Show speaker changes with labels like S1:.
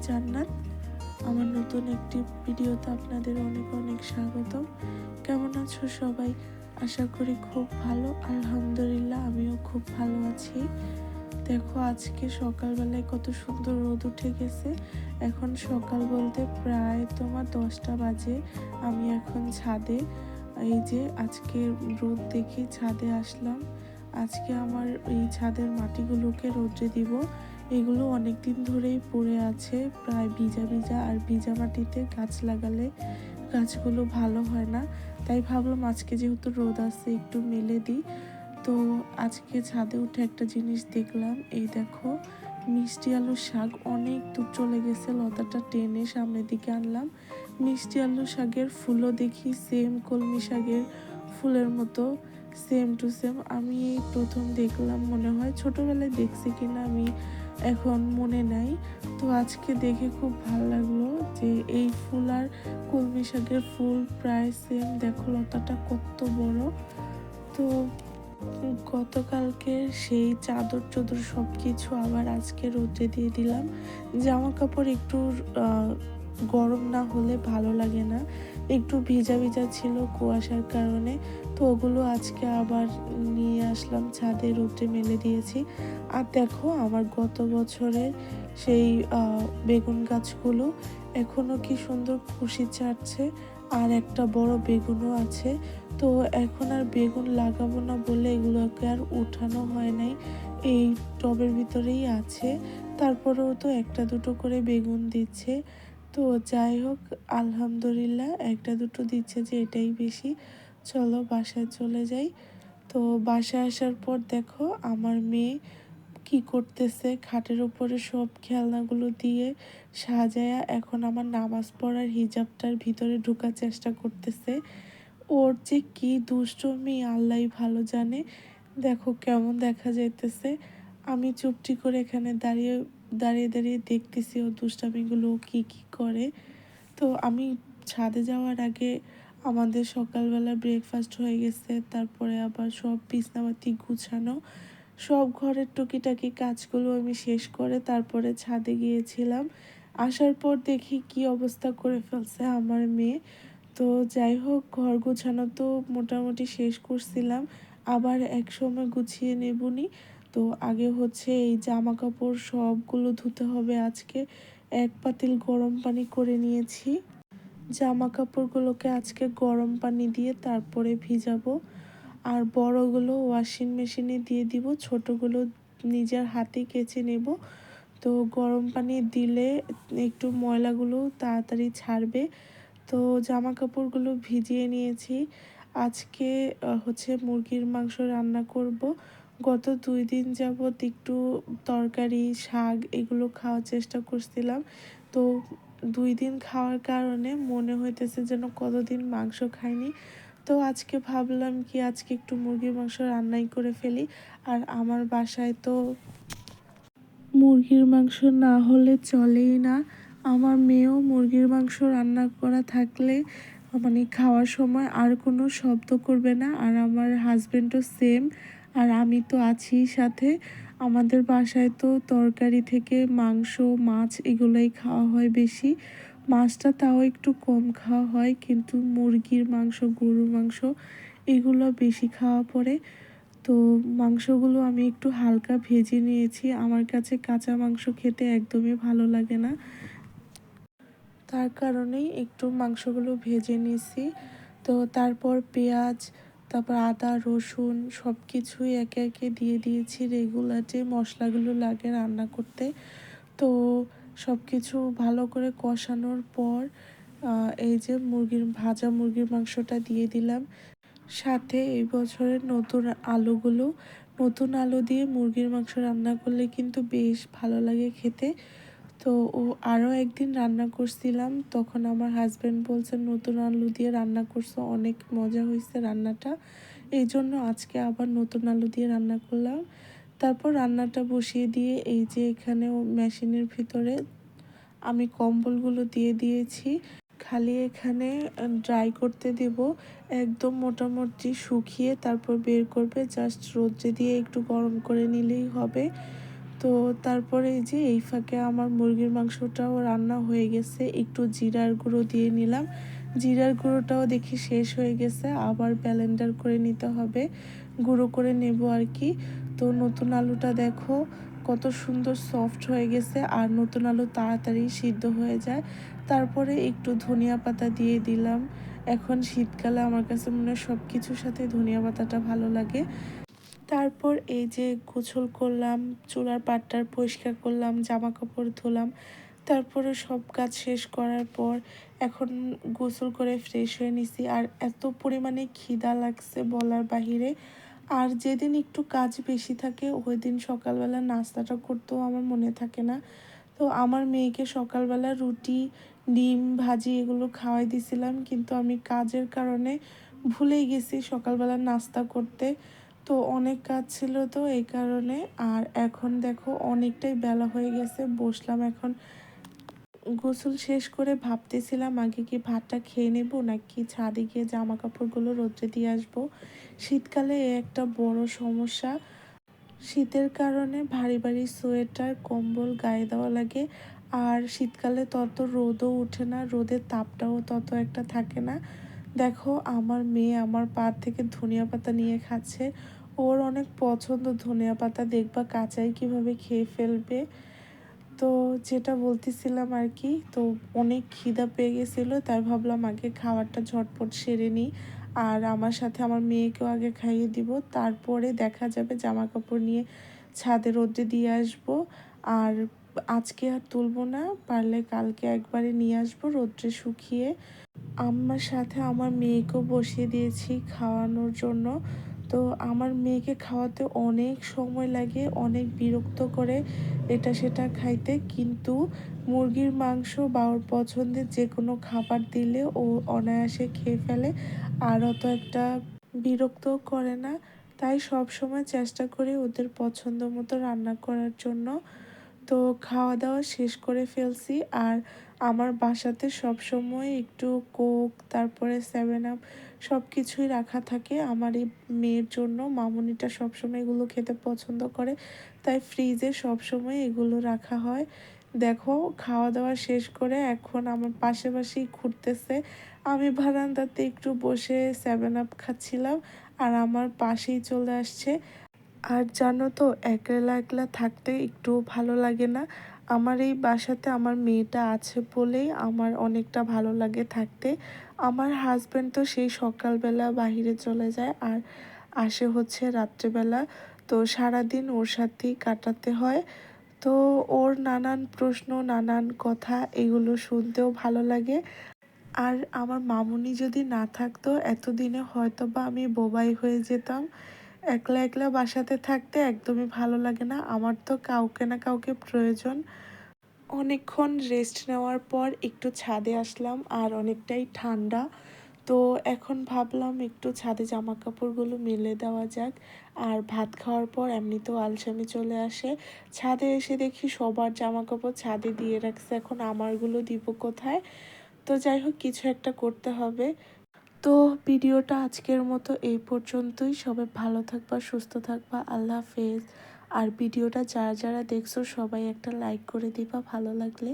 S1: জান্নাত। আমার নতুন একটি ভিডিওতে আপনাদের অনেক অনেক স্বাগতম। কেমন আছো সবাই? আশা করি খুব ভালো। আলহামদুলিল্লাহ, আমিও খুব ভালো আছি। দেখো, আজকে সকালবেলায় কত সুন্দর রোদ উঠে গেছে। এখন সকাল বলতে প্রায় 10টা বাজে। আমি এখন ছাদে, এই যে আজকে রোদ দেখে ছাদে আসলাম। আজকে আমার এই ছাদের মাটিগুলোকে রোদে দিব। এগুলো অনেক দিন ধরেই পড়ে আছে, প্রায় ভিজা ভিজা, আর ভিজা মাটিতে গাছ লাগালে গাছগুলো ভালো হয় না। তাই ভাবলাম আজকে যেহেতু রোদ আছে একটু মেলে দিই। তো আজকে ছাদে উঠে একটা জিনিস দেখলাম, এই দেখো মিষ্টি আলুর শাক অনেক দূর চলে গেছে। লতাটা টেনে সামনের দিকে আনলাম। মিষ্টি আলু শাকের ফুলও দেখি সেম কলমি শাকের ফুলের মতো, সেম টু সেম। আমি এই প্রথম দেখলাম, মনে হয় ছোটবেলায় দেখছি কিনা আমি এখন মনে নাই। তো আজকে দেখে খুব ভালো লাগলো যে এই ফুল আর কলমি শাকের ফুল প্রায় সেম। দেখো লতাটা কত বড়। তো গতকালকে সেই চাদর চদর সব কিছু আবার আজকে রোদে দিয়ে দিলাম। জামা কাপড় একটু গরম না হলে ভালো লাগে না, একটু ভিজা ভিজা ছিল কুয়াশার কারণে। তো ওগুলো আজকে আবার নিয়ে আসলাম ছাদে, রোদে মেলে দিয়েছি। আর দেখো আমার গত বছরের সেই বেগুন গাছগুলো এখনো কি সুন্দর কুশি ছাড়ছে, আর একটা বড় বেগুনও আছে। তো এখন আর বেগুন লাগাবো না বলে এগুলোকে আর উঠানো হয় নাই, এই টবের ভিতরেই আছে। তারপরেও তো একটা দুটো করে বেগুন দিচ্ছে। তো যাই হোক, আলহামদুলিল্লাহ, একটা দুটো দিচ্ছে যে এটাই বেশি। চলো বাসায় চলে যাই। তো বাসায় আসার পর দেখো আমার মেয়ে কি করতেছে, খাটের উপরে সব খেলনাগুলো দিয়ে সাজায়া এখন আমার নামাজ পড়ার হিজাবটার ভিতরে ঢোকার চেষ্টা করতেছে। ওর যে কি দুষ্টুমি আল্লাহই ভালো জানে। দেখো কেমন দেখা যাইতেছে। আমি চুপটি করে এখানে দাঁড়িয়ে দাঁড়িয়ে দাঁড়িয়ে দেখতেছি ওর দুষ্টামিগুলো কি কি করে। তো আমি ছাদে যাওয়ার আগে আমাদের সকালবেলা ব্রেকফাস্ট হয়ে গেছে, তারপরে আবার সব বিছনাপাতি গুছানো, সব ঘরের টুকিটাকি কাজগুলো আমি শেষ করে তারপরে ছাদে গিয়েছিলাম। আসার পর দেখি কি অবস্থা করে ফেলছে আমার মেয়ে। তো যাই হোক, ঘর গোছানো তো মোটামুটি শেষ করছিলাম, আবার এক সময় গুছিয়ে নেবনি। তো আগে হচ্ছে এই জামা কাপড় সবগুলো ধুতে হবে আজকে। এক পাতিল গরম পানি করে নিয়েছি। জামা কাপড়গুলোকে আজকে গরম পানি দিয়ে তারপরে ভিজাবো। আর বড়গুলো ওয়াশিং মেশিনে দিয়ে দিব, ছোটগুলো নিজের হাতে কেচে নেব। তো গরম পানি দিলে একটু ময়লাগুলো তাড়াতাড়ি ছাড়বে। তো জামা কাপড়গুলো ভিজিয়ে নিয়েছি। আজকে হচ্ছে মুরগির মাংস রান্না করব। গত 2 দিন যাবৎ একটু তরকারি শাক এগুলো খাওয়ার চেষ্টা করছিলাম। তো 2 দিন খাওয়ার কারণে মনে হইতেছে যেন কতদিন মাংস খাইনি। তো আজকে ভাবলাম কি আজকে একটু মুরগির মাংস রান্নাই করে ফেলি। আর আমার বাসায় তো মুরগির মাংস না হলে চলেই না। আমার মেয়েও মুরগির মাংস রান্না করা থাকলে মানে খাওয়ার সময় আর কোনো শব্দ করবে না, আর আমার হাজবেন্ডও সেম। আর আমি তো আছি সাথে। আমাদের বাসায় তো তরকারি থেকে মাংস মাছ এগুলোই খাওয়া হয় বেশি। মাছটা তাও একটু কম খাওয়া হয়, কিন্তু মুরগির মাংস গরুর মাংস এগুলো বেশি খাওয়া পড়ে। তো মাংসগুলো আমি একটু হালকা ভেজে নিয়েছি, আমার কাছে কাঁচা মাংস খেতে একদমই ভালো লাগে না, তার কারণেই একটু মাংসগুলো ভেজে নিয়েছি। তো তারপর পেঁয়াজ, তারপর আদা রসুন সব কিছুই একে একে দিয়ে দিয়েছি, রেগুলার যে মশলাগুলো লাগে রান্না করতে। তো সব কিছু ভালো করে কষানোর পর এই যে ভাজা মুরগির মাংসটা দিয়ে দিলাম। সাথে এই বছরের নতুন আলু দিয়ে মুরগির মাংস রান্না করলে কিন্তু বেশ ভালো লাগে খেতে। তো ও আরও একদিন রান্না করছিলাম, তখন আমার হাজব্যান্ড বলছে নতুন আলু দিয়ে রান্না করছো, অনেক মজা হয়েছে রান্নাটা। এই জন্য আজকে আবার নতুন আলু দিয়ে রান্না করলাম। তারপর রান্নাটা বসিয়ে দিয়ে এই যে এখানে মেশিনের ভিতরে আমি কম্বলগুলো দিয়ে দিয়েছি, খালি এখানে ড্রাই করতে দেব। একদম মোটামুটি শুকিয়ে তারপর বের করবে, জাস্ট রোদ্রে দিয়ে একটু গরম করে নিলেই হবে। তো তারপরে এই যে এই ফাঁকে আমার মুরগির মাংসটাও রান্না হয়ে গেছে, একটু জিরার গুঁড়ো দিয়ে নিলাম। জিরার গুঁড়োটাও দেখি শেষ হয়ে গেছে, আবার ব্লেন্ডার করে নিতে হবে, গুঁড়ো করে নেব আর কি। তো নতুন আলুটা দেখো কত সুন্দর সফট হয়ে গেছে, আর নতুন আলু তাড়াতাড়ি সিদ্ধ হয়ে যায়। তারপরে একটু ধনিয়া পাতা দিয়ে দিলাম। এখন শীতকালে আমার কাছে মনে হয় সব কিছুর সাথে ধনিয়া পাতাটা ভালো লাগে। তারপর এই যে গোসল করলাম, চুলার পাটটার পরিষ্কার করলাম, জামা কাপড় ধুলাম। তারপরে সব কাজ শেষ করার পর এখন গোসল করে ফ্রেশ হয়ে নিছি। আর এত পরিমাণে খিদা লাগছে বলার বাহিরে। আর যেদিন একটু কাজ বেশি থাকে ওই দিন সকালবেলা নাস্তাটা করতেও আমার মনে থাকে না। তো আমার মেয়েকে সকালবেলা রুটি, ডিম ভাজি এগুলো খাওয়াই দিছিলাম, কিন্তু আমি কাজের কারণে ভুলেই গেছি সকালবেলা নাস্তা করতে। তো অনেক কাজ ছিল, তো এই কারণে। আর এখন দেখো অনেকটাই বেলা হয়ে গেছে, বসলাম এখন। গোসল শেষ করে ভাবতেছিলাম আগে কি ভাতটা খেয়ে নেব নাকি ছাদে গিয়ে জামা কাপড়গুলো রোদ্রে দিয়ে আসবো। শীতকালে একটা বড় সমস্যা, শীতের কারণে ভারী ভারী সোয়েটার কম্বল গায়ে দেওয়া লাগে। আর শীতকালে তত রোদও ওঠে না, রোদের তাপটাও তত একটা থাকে না। দেখো আমার মেয়ে আমার পা থেকে ধনিয়া পাতা নিয়ে খাচ্ছে, ওর অনেক পছন্দ ধনিয়া পাতা, দেখবা কাঁচাই কিভাবে খেয়ে ফেলবে। তো যেটা বলতেছিলাম আর কি, তো অনেক খিদা পেয়ে গেছিলো, তাই ভাবলাম আগে খাবারটা ঝটপট সেরে নিই। আর আমার সাথে আমার মেয়েকেও আগে খাইয়ে দিব, তারপরে দেখা যাবে জামা কাপড় নিয়ে ছাদে রোদে দিয়ে আসবো। আর আজকে আর তুলবো না, পারলে কালকে একবারে নিয়ে আসবো রোদ্রে শুকিয়ে। আমার সাথে আমার মেয়েকেও বসিয়ে দিয়েছি খাওয়ানোর জন্য। তো আমার মেয়েকে খাওয়াতে অনেক সময় লাগে, অনেক বিরক্ত করে এটা সেটা খাইতে, কিন্তু মুরগির মাংস বা ওর পছন্দের যে কোনো খাবার দিলে ও অনায়াসে খেয়ে ফেলে, আর অত একটা বিরক্তও করে না। তাই সব সময় চেষ্টা করি ওদের পছন্দ মতো রান্না করার জন্য। তো খাওয়া দাওয়া শেষ করে ফেলছি। আর আমার বাসাতে সবসময় একটু কোক, তারপরে 7 আপ সব কিছুই রাখা থাকে আমার এই মেয়ের জন্য। মামুনিটা সবসময় এগুলো খেতে পছন্দ করে, তাই ফ্রিজে সবসময় এগুলো রাখা হয়। দেখো খাওয়া দাওয়া শেষ করে এখন আমার পাশাপাশি ঘুরতেছে। আমি বারান্দাতে একটু বসে 7 আপ খাচ্ছিলাম, আর আমার পাশেই চলে আসছে। আর জানো তো একলা একলা থাকতে একটু ভালো লাগে না। আমার এই বাসাতে আমার মেয়েটা আছে বলেই আমার অনেকটা ভালো লাগে থাকতে। আমার হাজব্যান্ড তো সেই সকালবেলা বাহিরে চলে যায় আর আসে হচ্ছে রাত্রেবেলা। তো সারাদিন ওর সাথেই কাটাতে হয়। তো ওর নানান প্রশ্ন, নানান কথা, এগুলো শুনতেও ভালো লাগে। আর আমার মামুনি যদি না থাকতো এতদিনে হয়তো বা আমি বোবাই হয়ে যেতাম। একলা একলা বাসাতে থাকতে একদমই ভালো লাগে না, আমার তো কাউকে না কাউকে প্রয়োজন। অনেকক্ষণ রেস্ট নেওয়ার পর একটু ছাদে আসলাম, আর অনেকটাই ঠান্ডা। তো এখন ভাবলাম একটু ছাদে জামা কাপড়গুলো মেলে দেওয়া যাক। আর ভাত খাওয়ার পর এমনিতেও আলসেমি চলে আসে, ছাদে এসে দেখি সবার জামা কাপড় ছাদে দিয়ে রাখছে, এখন আমারগুলো দিব কোথায়। তো যাই হোক, কিছু একটা করতে হবে। তো ভিডিওটা আজকের মতো এই পর্যন্তই। সবাই ভালো থাকবা, সুস্থ থাকবা, আল্লাহ হাফেজ। আর ভিডিওটা যারা যারা দেখছো সবাই একটা লাইক করে দিবা ভালো লাগলে।